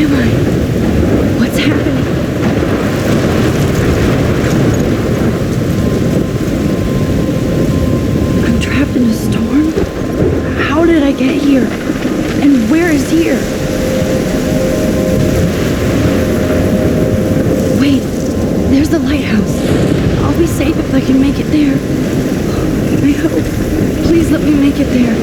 am I? What's happening? I'm trapped in a storm? How did I get here? And where is here? Wait, there's the lighthouse. I'll be safe if I can make it there. I hope. Please let me make it there.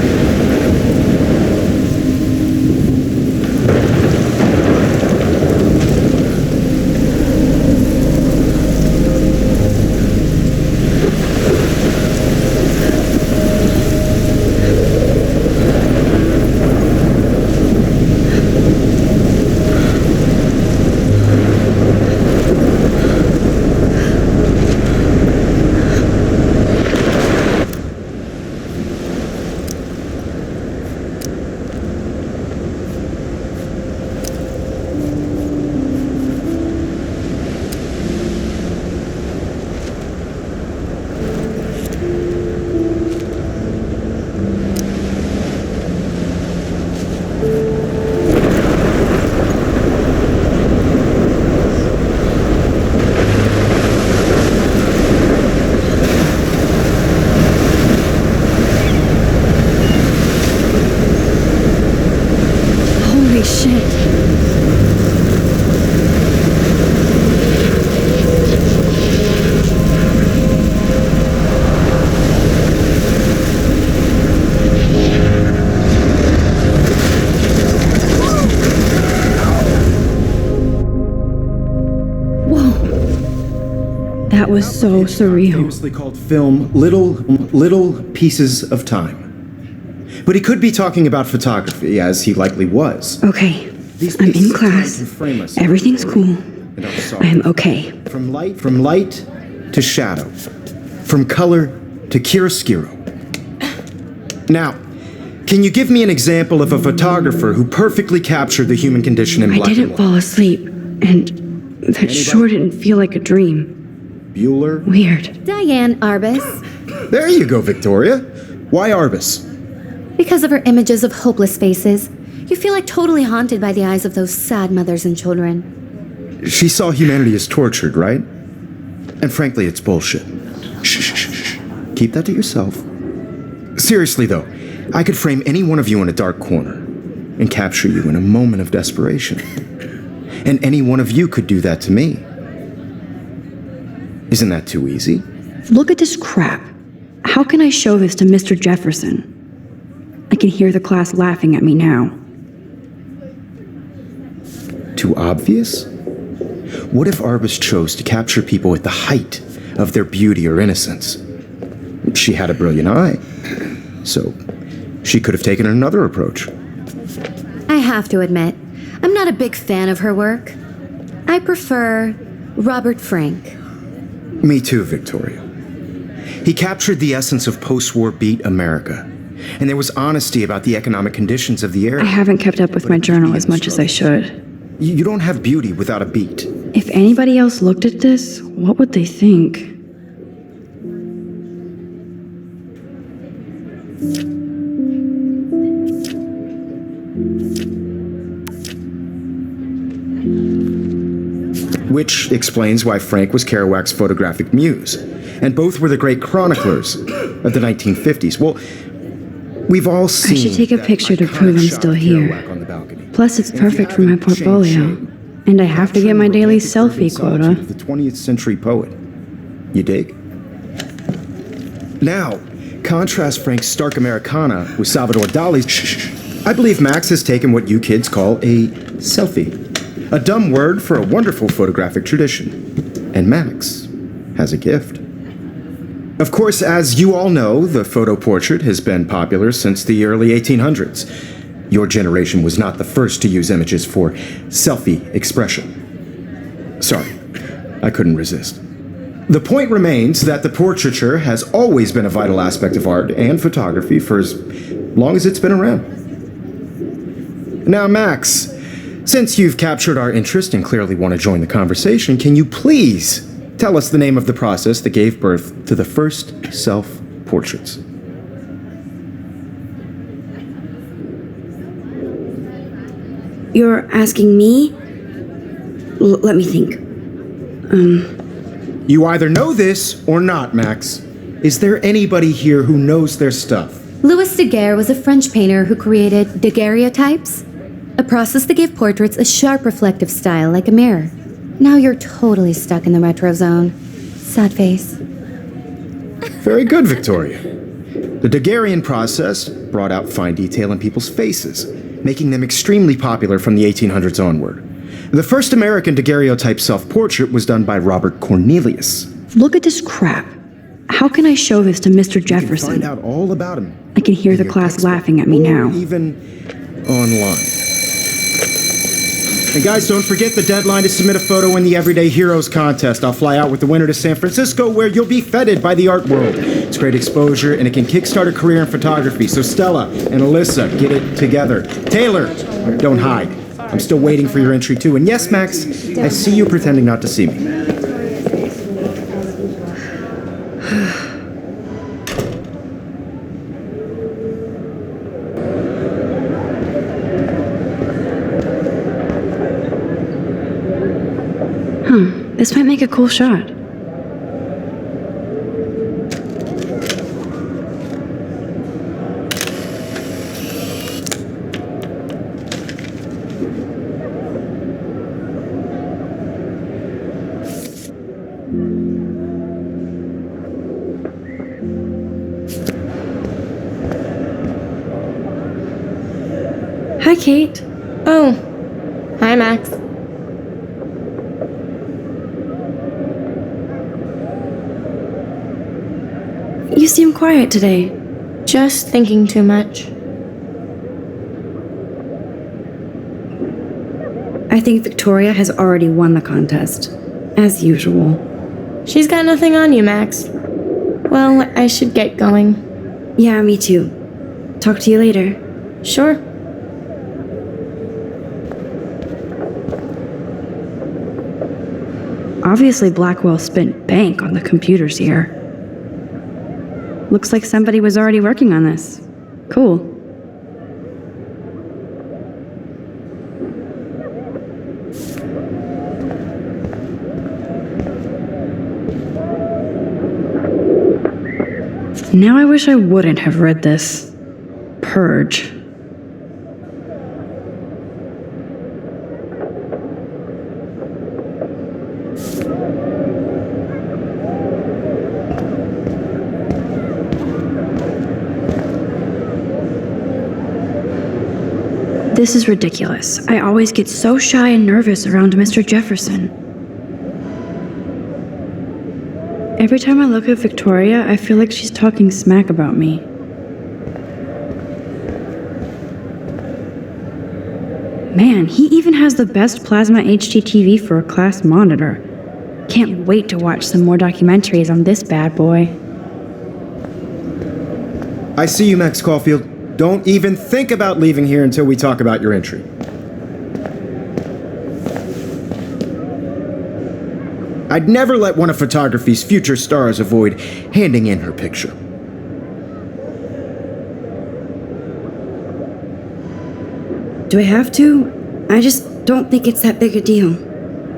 That was so surreal. Famously called film little pieces of time. But he could be talking about photography, as he likely was. Okay, I'm in class. Everything's cool. I am okay. From light to shadow. From color to chiaroscuro. Now, can you give me an example of a photographer who perfectly captured the human condition in black and white? I didn't fall asleep, and that sure didn't feel like a dream. Bueller? Weird. Diane Arbus. There you go, Victoria. Why Arbus? Because of her images of hopeless faces, you feel like totally haunted by the eyes of those sad mothers and children. She saw humanity as tortured, right? And frankly, it's bullshit. Shh. Keep that to yourself. Seriously, though, I could frame any one of you in a dark corner and capture you in a moment of desperation. And any one of you could do that to me. Isn't that too easy? Look at this crap. How can I show this to Mr. Jefferson? I can hear the class laughing at me now. Too obvious? What if Arbus chose to capture people at the height of their beauty or innocence? She had a brilliant eye, so she could have taken another approach. I have to admit, I'm not a big fan of her work. I prefer Robert Frank. Me too, Victoria. He captured the essence of post-war beat America, and there was honesty about the economic conditions of the area. I haven't kept up with my journal as much as I should. You don't have beauty without a beat. If anybody else looked at this, what would they think? Which explains why Frank was Kerouac's photographic muse, and both were the great chroniclers of the 1950s. Well, we've all seen. I should take a picture to prove I'm still here. Plus, it's perfect for my portfolio. And I have to get my daily selfie quota. The 20th century poet. You dig? Now, contrast Frank's stark Americana with Salvador Dali's. I believe Max has taken what you kids call a selfie. A dumb word for a wonderful photographic tradition. And Max has a gift. Of course, as you all know, the photo portrait has been popular since the early 1800s. Your generation was not the first to use images for selfie expression. Sorry, I couldn't resist. The point remains that the portraiture has always been a vital aspect of art and photography for as long as it's been around. Now, Max, since you've captured our interest and clearly want to join the conversation, can you please tell us the name of the process that gave birth to the first self-portraits? You're asking me? Let me think. You either know this or not, Max. Is there anybody here who knows their stuff? Louis Daguerre was a French painter who created daguerreotypes, a process that gave portraits a sharp reflective style like a mirror. Now you're totally stuck in the retro zone. Sad face. Very good, Victoria. The Daguerrean process brought out fine detail in people's faces, making them extremely popular from the 1800s onward. The first American daguerreotype self-portrait was done by Robert Cornelius. Look at this crap. How can I show this to Mr. Jefferson? Find out all about him. I can hear the in your class textbook, laughing at me now. or even online. And guys, don't forget the deadline to submit a photo in the Everyday Heroes contest. I'll fly out with the winner to San Francisco, where you'll be feted by the art world. It's great exposure, and it can kickstart a career in photography. So Stella and Alyssa, get it together. Taylor, don't hide. I'm still waiting for your entry too. And yes, Max, I see you pretending not to see me. This might make a cool shot. Hi, Kate. Oh, hi, Max. You seem quiet today. Just thinking too much. I think Victoria has already won the contest, as usual. She's got nothing on you, Max. Well, I should get going. Yeah, me too. Talk to you later. Sure. Obviously, Blackwell spent bank on the computers here. Looks like somebody was already working on this. Cool. Now I wish I wouldn't have read this. Purge. This is ridiculous. I always get so shy and nervous around Mr. Jefferson. Every time I look at Victoria, I feel like she's talking smack about me. Man, he even has the best plasma HDTV for a class monitor. Can't wait to watch some more documentaries on this bad boy. I see you, Max Caulfield. Don't even think about leaving here until we talk about your entry. I'd never let one of photography's future stars avoid handing in her picture. Do I have to? I just don't think it's that big a deal.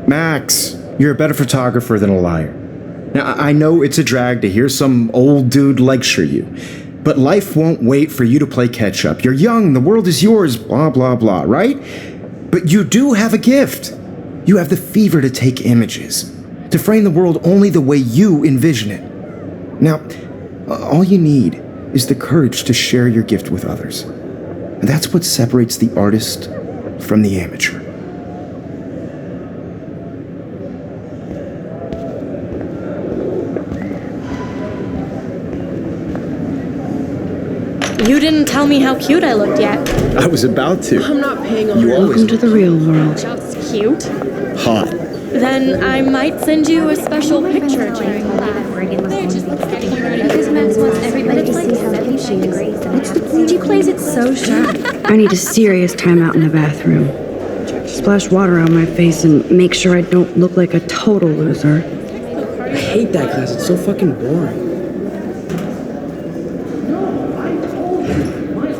Max, you're a better photographer than a liar. Now, I know it's a drag to hear some old dude lecture you, but life won't wait for you to play catch-up. You're young, the world is yours, blah, blah, blah, right? But you do have a gift. You have the fever to take images, to frame the world only the way you envision it. Now, all you need is the courage to share your gift with others. And that's what separates the artist from the amateur. You didn't tell me how cute I looked yet. I was about to. I'm not paying on You always Welcome to the real world. That's cute. hot. Then I might send you a special picture, Jane. Because Max wants everybody to see how cute she is. She plays it so sharp. I need a serious timeout in the bathroom. Splash water on my face and make sure I don't look like a total loser. I hate that class. It's so fucking boring.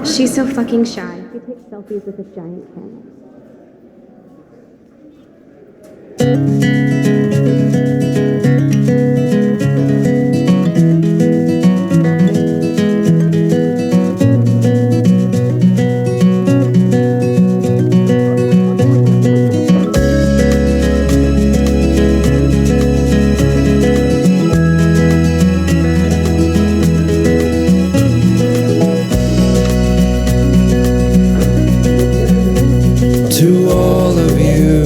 She's so fucking shy. She takes selfies with a giant camera. To all of you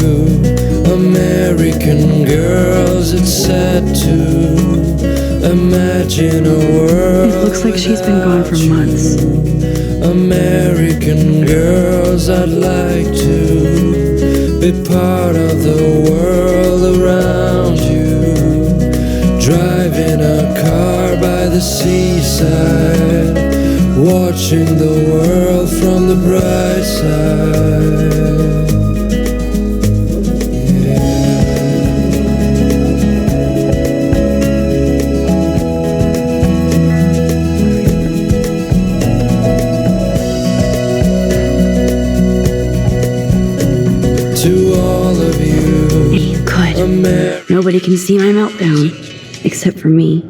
American girls, it's sad to imagine a world. It looks like she's been gone for months. American girls, I'd like to be part of the world around you. Driving a car by the seaside, watching the world from the bright side. To all of you, If you could. Nobody can see my meltdown, except for me.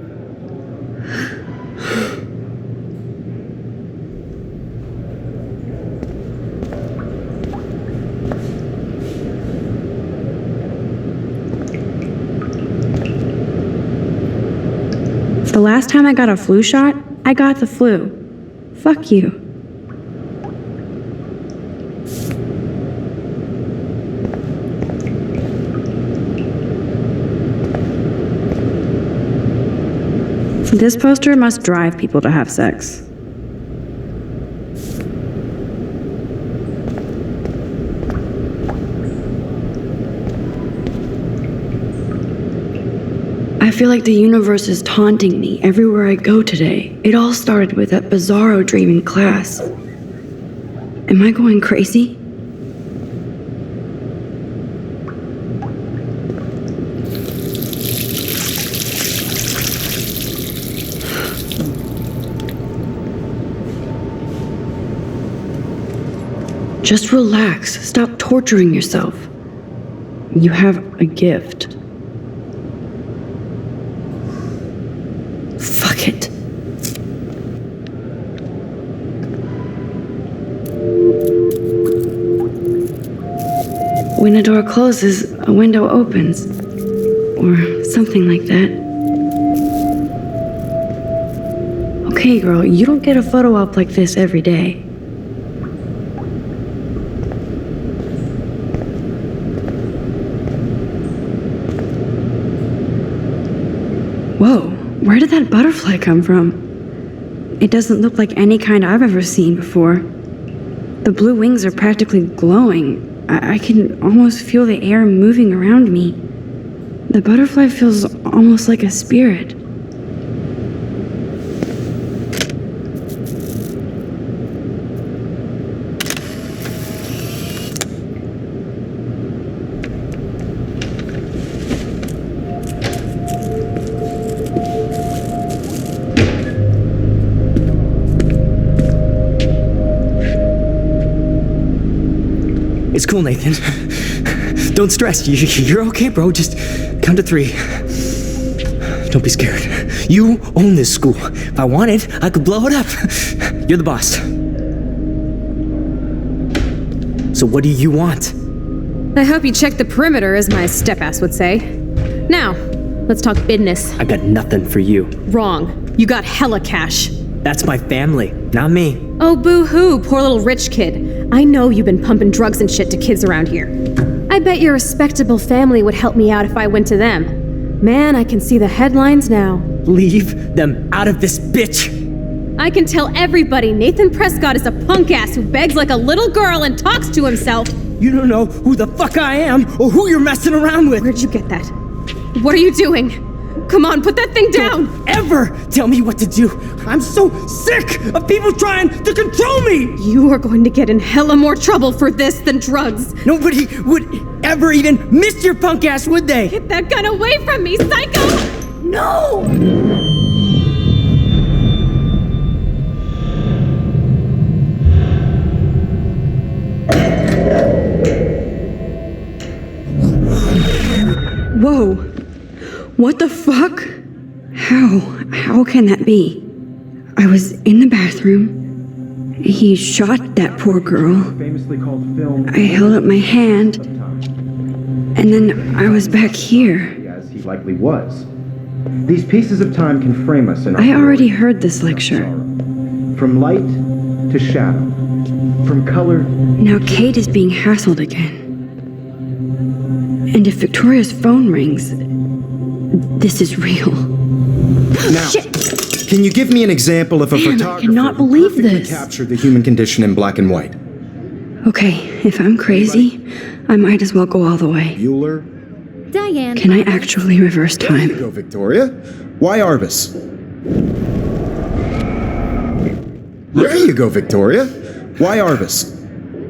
The last time I got a flu shot, I got the flu. Fuck you. This poster must drive people to have sex. I feel like the universe is taunting me everywhere I go today. It all started with that bizarro dream in class. Am I going crazy? Just relax. Stop torturing yourself. You have a gift. Fuck it. When a door closes, a window opens. Or something like that. Okay, girl, you don't get a photo op like this every day. Whoa, where did that butterfly come from? It doesn't look like any kind I've ever seen before. The blue wings are practically glowing. I can almost feel the air moving around me. The butterfly feels almost like a spirit. It's cool, Nathan. Don't stress. You're okay, bro. Just count to 3. Don't be scared. You own this school. If I wanted, I could blow it up. You're the boss. So what do you want? I hope you checked the perimeter, as my step-ass would say. Now, let's talk business. I got nothing for you. Wrong. You got hella cash. That's my family, not me. Oh, boo-hoo, poor little rich kid. I know you've been pumping drugs and shit to kids around here. I bet your respectable family would help me out if I went to them. Man, I can see the headlines now. Leave them out of this bitch! I can tell everybody Nathan Prescott is a punk ass who begs like a little girl and talks to himself. You don't know who the fuck I am or who you're messing around with. Where'd you get that? What are you doing? Come on, put that thing down! Don't ever tell me what to do! I'm so sick of people trying to control me! You are going to get in hella more trouble for this than drugs. Nobody would ever even miss your punk ass, would they? Get that gun away from me, psycho! No! Whoa! What the fuck? How can that be? I was in the bathroom. He shot that poor girl. Famously called film. I held up my hand, and then I was back here. As he likely was. These pieces of time can frame us in our I already glory. heard this lecture. From light to shadow. From color. Now Kate is being hassled again. And if Victoria's phone rings, this is real. Now, Shit! can you give me an example of a Man, I photographer cannot who believe perfectly this. captured the human condition in black and white? Okay, if I'm crazy, I might as well go all the way. Bueller? Diane. Can I actually reverse There you time? go, Victoria. Why Arbus? There you go, Victoria. Why Arbus?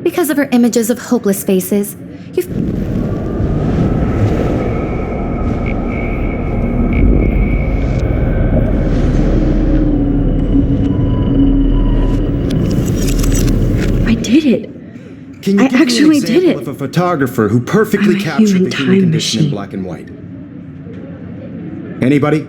Because of her images of hopeless faces. You've... I did it. Can you I give actually me an example did it. of a photographer who perfectly I'm a captured human the human time condition in machine. black and white? Anybody?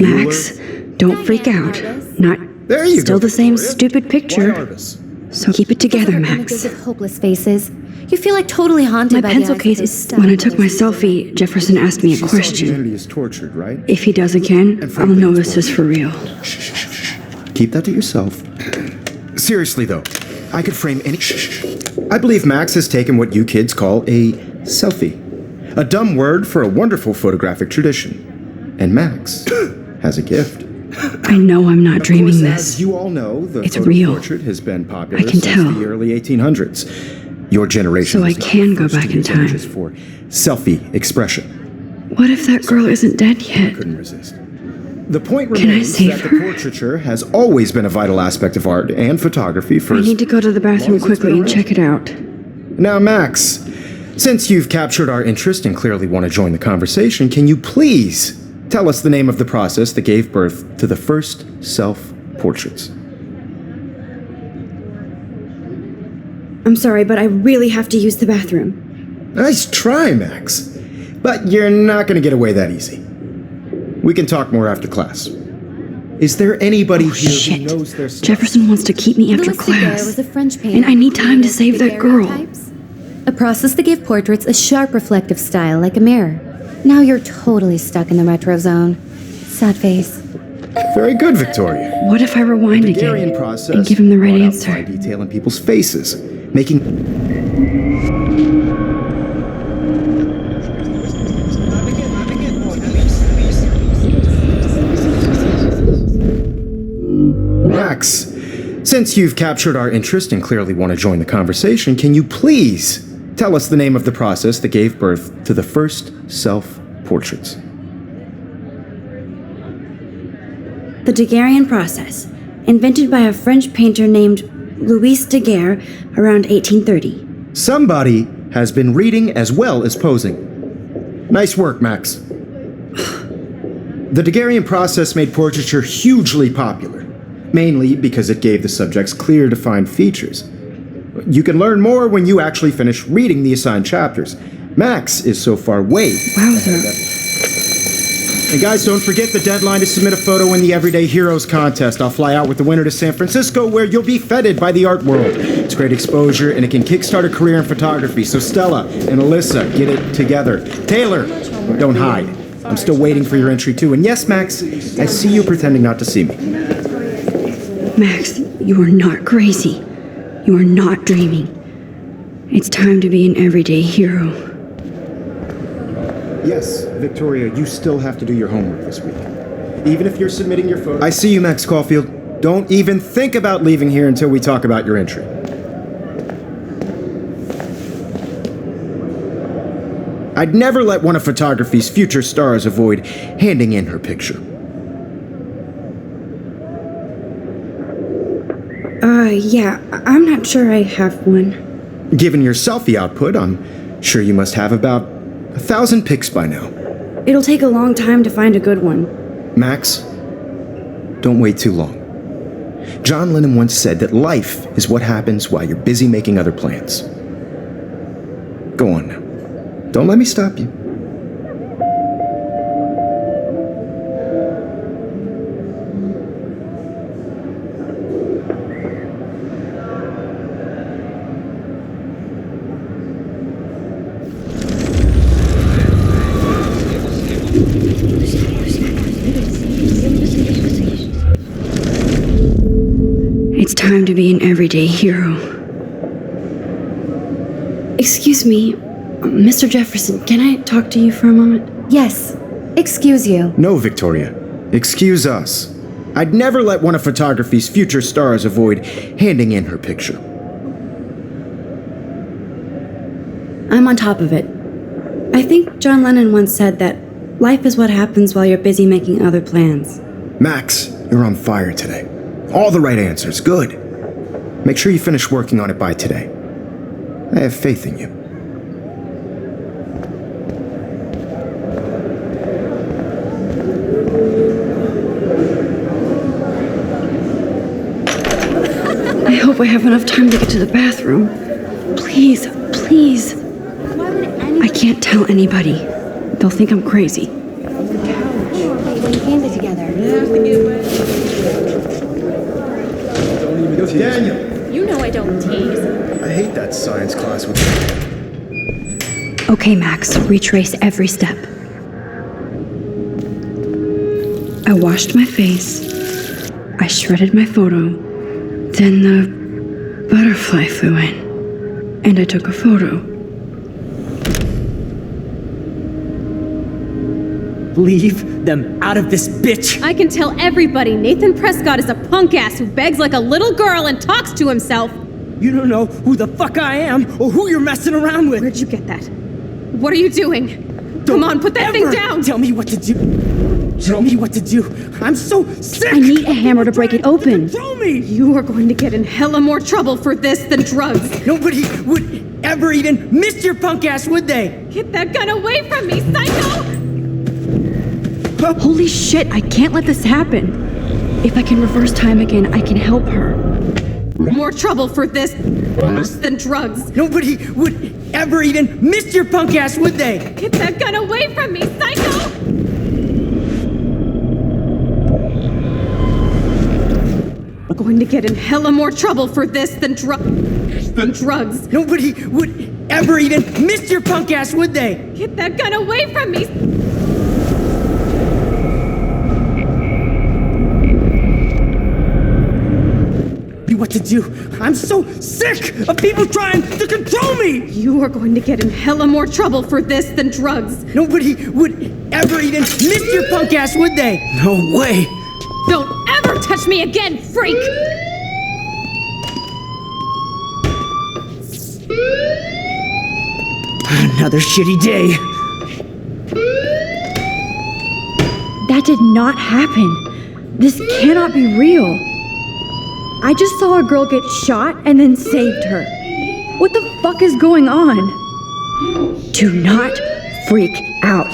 Max, don't freak out. Not There you still go, the same Victoria. stupid Why picture. Arbus? So keep it together, Because of her images Max. of hopeless faces. You feel like totally haunted My by pencil the eyes case of is... those When I took my stars. selfie, Jefferson asked me a She saw question. humanity is tortured, right? If he does again, And I'll frankly, know it's this is for real. Keep that to yourself. Seriously, though, I could frame any... I believe Max has taken what you kids call a selfie. A dumb word for a wonderful photographic tradition. And Max has a gift. I know I'm not Of dreaming course, this. as you all know, the It's photo real. portrait has been popular I can since tell. the early 1800s. Your generation So I was not can the go first back to in use time. images for selfie expression. What if that girl isn't dead yet? Couldn't resist. The point Can I remains save that the her? portraiture has always been a vital aspect of art and photography for I as need to go to the bathroom long as it's quickly been and around. check it out. Now, Max, since you've captured our interest and clearly want to join the conversation, can you please tell us the name of the process that gave birth to the first self-portraits? I'm sorry, but I really have to use the bathroom. Nice try, Max. But you're not going to get away that easy. We can talk more after class. Is there anybody here Shit. who knows their stuff? Jefferson wants to keep me after Louis Daguerre class. was a French painter And I need who time to created save that girl. daguerreotypes, a process that gave portraits a sharp reflective style like a mirror. Now you're totally stuck in the retro zone. Sad face. Very good, Victoria. What if I rewind Daguerrean again process and give him the right brought out answer? fine detail in people's faces, making... Max, since you've captured our interest and clearly want to join the conversation, can you please tell us the name of the process that gave birth to the first self-portraits? The Daguerrean process, invented by a French painter named Louis Daguerre around 1830. Somebody has been reading as well as posing. Nice work, Max. The Daguerrean process made portraiture hugely popular, mainly because it gave the subjects clear, defined features. You can learn more when you actually finish reading the assigned chapters. Max is so far way ahead of Wowzer. everyone. And guys, don't forget the deadline to submit a photo in the Everyday Heroes contest. I'll fly out with the winner to San Francisco, where you'll be feted by the art world. It's great exposure, and it can kickstart a career in photography. So Stella and Alyssa, get it together. Taylor, don't hide. I'm still waiting for your entry too. And yes, Max, I see you pretending not to see me. Max, you are not crazy. You are not dreaming. It's time to be an everyday hero. Yes, Victoria, you still have to do your homework this week. Even if you're submitting your photo. I see you, Max Caulfield. Don't even think about leaving here until we talk about your entry. I'd never let one of photography's future stars avoid handing in her picture. Yeah, I'm not sure I have one. Given your selfie output, I'm sure you must have about 1,000 pics by now. It'll take a long time to find a good one. Max, don't wait too long. John Lennon once said that life is what happens while you're busy making other plans. Go on now. Don't let me stop you. It's time to be an everyday hero. Excuse me, Mr. Jefferson, can I talk to you for a moment? Yes. Excuse you. No, Victoria. Excuse us. I'd never let one of photography's future stars avoid handing in her picture. I'm on top of it. I think John Lennon once said that life is what happens while you're busy making other plans. Max, you're on fire today. All the right answers. Good. Make sure you finish working on it by today. I have faith in you. I hope I have enough time to get to the bathroom. Please, please. I can't tell anybody. They'll think I'm crazy. Daniel! You know I don't tease. I hate that science class with you. Okay, Max, retrace every step. I washed my face. I shredded my photo. Then the butterfly flew in. And I took a photo. Leave them out of this bitch! I can tell everybody Nathan Prescott is a punk ass who begs like a little girl and talks to himself. You don't know who the fuck I am or who you're messing around with. Where'd you get that? What are you doing? Come on, put that thing down! Tell me what to do. Tell me what to do. I'm so sick! I need a hammer to break it open. Control me! You are going to get in hella more trouble for this than drugs. Nobody would ever even miss your punk ass, would they? Get that gun away from me, psycho! Holy shit, I can't let this happen. If I can reverse time again, I can help her. More trouble for this than drugs. Nobody would ever even miss your punk ass, would they? Get that gun away from me, psycho! I'm going to get in hella more trouble for this than drugs. Nobody would ever even miss your punk ass, would they? Get that gun away from me! What to do. I'm so sick of people trying to control me! You are going to get in hella more trouble for this than drugs. Nobody would ever even miss your punk ass, would they? No way! Don't ever touch me again, freak! Another shitty day. That did not happen. This cannot be real. I just saw a girl get shot and then saved her. What the fuck is going on? Do not freak out.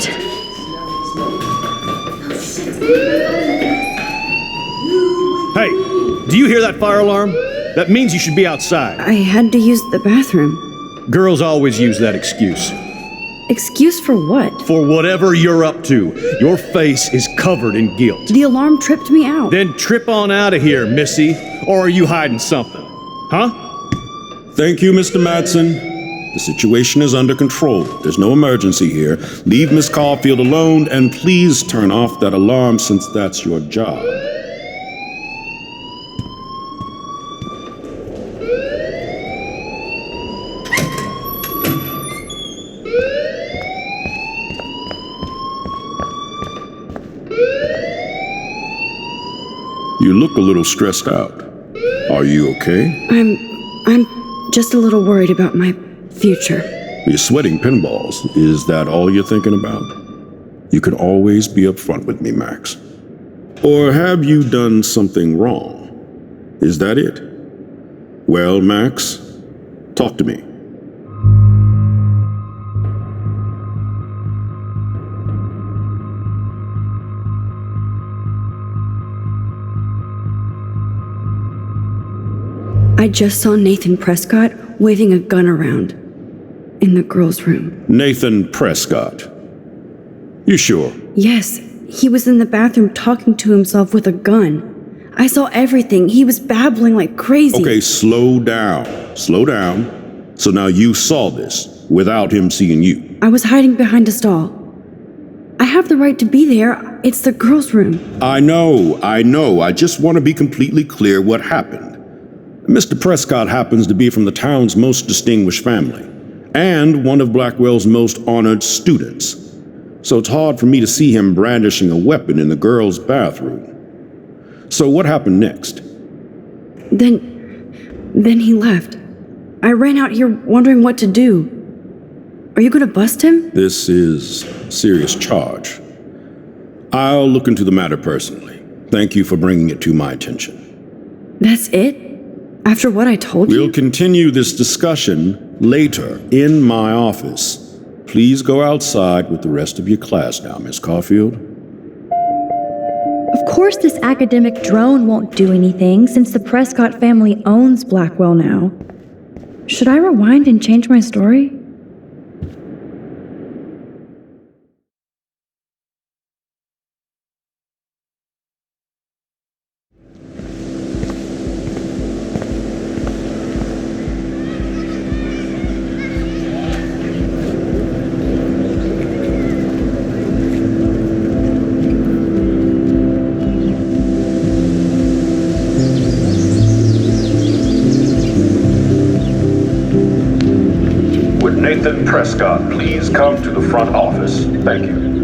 Hey, do you hear that fire alarm? That means you should be outside. I had to use the bathroom. Girls always use that excuse. Excuse for what? For whatever you're up to, your face is covered in guilt. The alarm tripped me out. Then trip on out of here, Missy. Or are you hiding something? Huh? Thank you, Mr. Madsen. The situation is under control. There's no emergency here. Leave Miss Caulfield alone, and please turn off that alarm since that's your job. You look a little stressed out. Are you okay? I'm just a little worried about my future. You're sweating pinballs. Is that all you're thinking about? You can always be upfront with me, Max. Or have you done something wrong? Is that it? Well, Max, talk to me. I just saw Nathan Prescott waving a gun around. in the girls' room. Nathan Prescott. You sure? Yes, he was in the bathroom talking to himself with a gun. I saw everything. He was babbling like crazy. Okay, slow down. Slow down. So now you saw this without him seeing you. I was hiding behind a stall. I have the right to be there. It's the girls' room. I know. I just want to be completely clear what happened. Mr. Prescott happens to be from the town's most distinguished family and one of Blackwell's most honored students. So it's hard for me to see him brandishing a weapon in the girls' bathroom. So what happened next? Then he left. I ran out here wondering what to do. Are you gonna bust him? This is a serious charge. I'll look into the matter personally. Thank you for bringing it to my attention. That's it? After what I told you? We'll continue this discussion later in my office. Please go outside with the rest of your class now, Miss Caulfield. Of course this academic drone won't do anything since the Prescott family owns Blackwell now. Should I rewind and change my story? Nathan Prescott, please come to the front office. Thank you.